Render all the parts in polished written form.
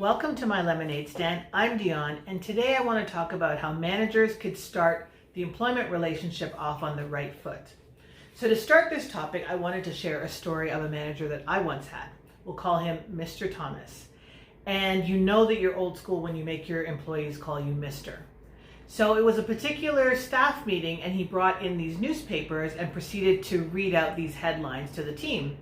Welcome to my lemonade stand. I'm Dionne, and today I want to talk about how managers could start the employment relationship off on the right foot. So to start this topic, I wanted to share a story of a manager that I once had. We'll call him Mr. Thomas. And you know that you're old school when you make your employees call you Mr. So it was a particular staff meeting, and he brought in these newspapers and proceeded to read out these headlines to the team.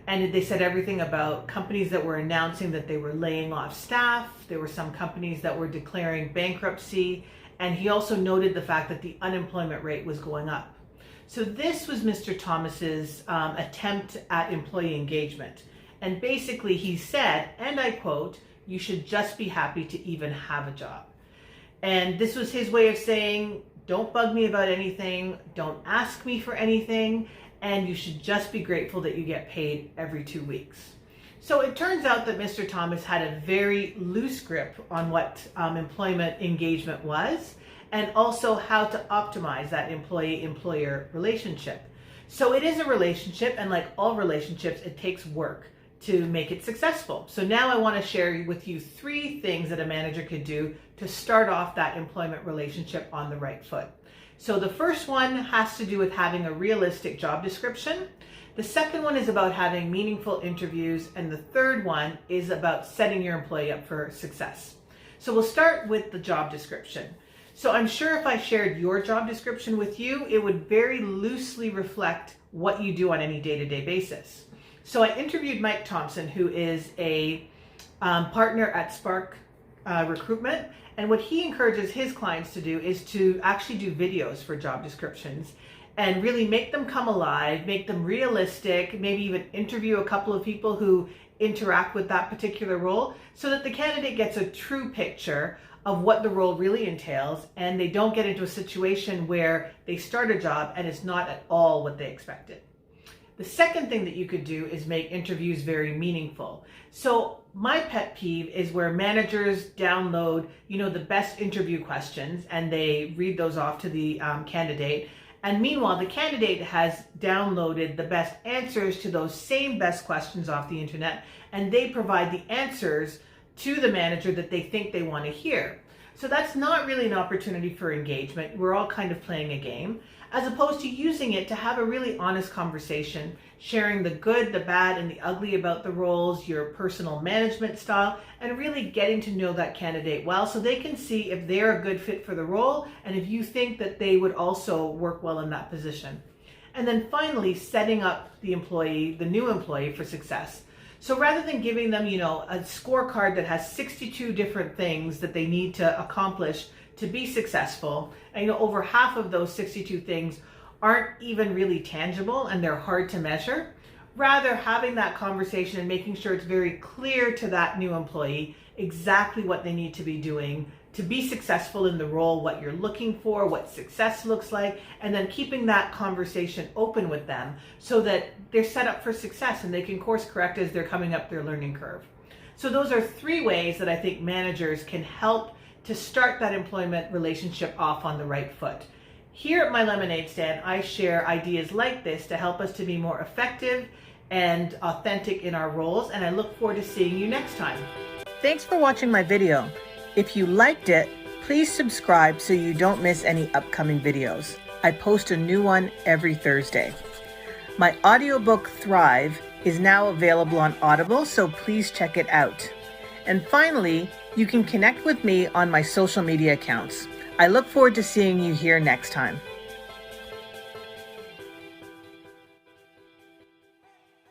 And they said everything about companies that were announcing that they were laying off staff. There were some companies that were declaring bankruptcy. And he also noted the fact that the unemployment rate was going up. So this was Mr. Thomas's attempt at employee engagement. And basically he said, and I quote, "You should just be happy to even have a job." And this was his way of saying, don't bug me about anything, don't ask me for anything, and you should just be grateful that you get paid every 2 weeks. So it turns out that Mr. Thomas had a very loose grip on what employment engagement was, and also how to optimize that employee-employer relationship. So it is a relationship, and like all relationships, it takes work to make it successful. So now I want to share with you 3 things that a manager could do to start off that employment relationship on the right foot. So the first one has to do with having a realistic job description. The second one is about having meaningful interviews. And the third one is about setting your employee up for success. So we'll start with the job description. So I'm sure if I shared your job description with you, it would very loosely reflect what you do on any day-to-day basis. So I interviewed Mike Thompson, who is a partner at Spark Recruitment. And what he encourages his clients to do is to actually do videos for job descriptions and really make them come alive, make them realistic, maybe even interview a couple of people who interact with that particular role so that the candidate gets a true picture of what the role really entails, and they don't get into a situation where they start a job and it's not at all what they expected. The second thing that you could do is make interviews very meaningful. So my pet peeve is where managers download, the best interview questions and they read those off to the candidate. And meanwhile, the candidate has downloaded the best answers to those same best questions off the internet, and they provide the answers to the manager that they think they want to hear. So that's not really an opportunity for engagement. We're all kind of playing a game, as opposed to using it to have a really honest conversation, sharing the good, the bad, and the ugly about the roles, your personal management style, and really getting to know that candidate well so they can see if they're a good fit for the role and if you think that they would also work well in that position. And then finally, setting up the new employee for success. So rather than giving them, a scorecard that has 62 different things that they need to accomplish to be successful, and over half of those 62 things aren't even really tangible and they're hard to measure, rather having that conversation and making sure it's very clear to that new employee exactly what they need to be doing to be successful in the role, what you're looking for, what success looks like, and then keeping that conversation open with them so that they're set up for success and they can course correct as they're coming up their learning curve. So those are 3 ways that I think managers can help to start that employment relationship off on the right foot. Here at my lemonade stand, I share ideas like this to help us to be more effective and authentic in our roles, and I look forward to seeing you next time. Thanks for watching my video. If you liked it, please subscribe so you don't miss any upcoming videos. I post a new one every Thursday. My audiobook Thrive is now available on Audible, so please check it out. And finally, you can connect with me on my social media accounts. I look forward to seeing you here next time.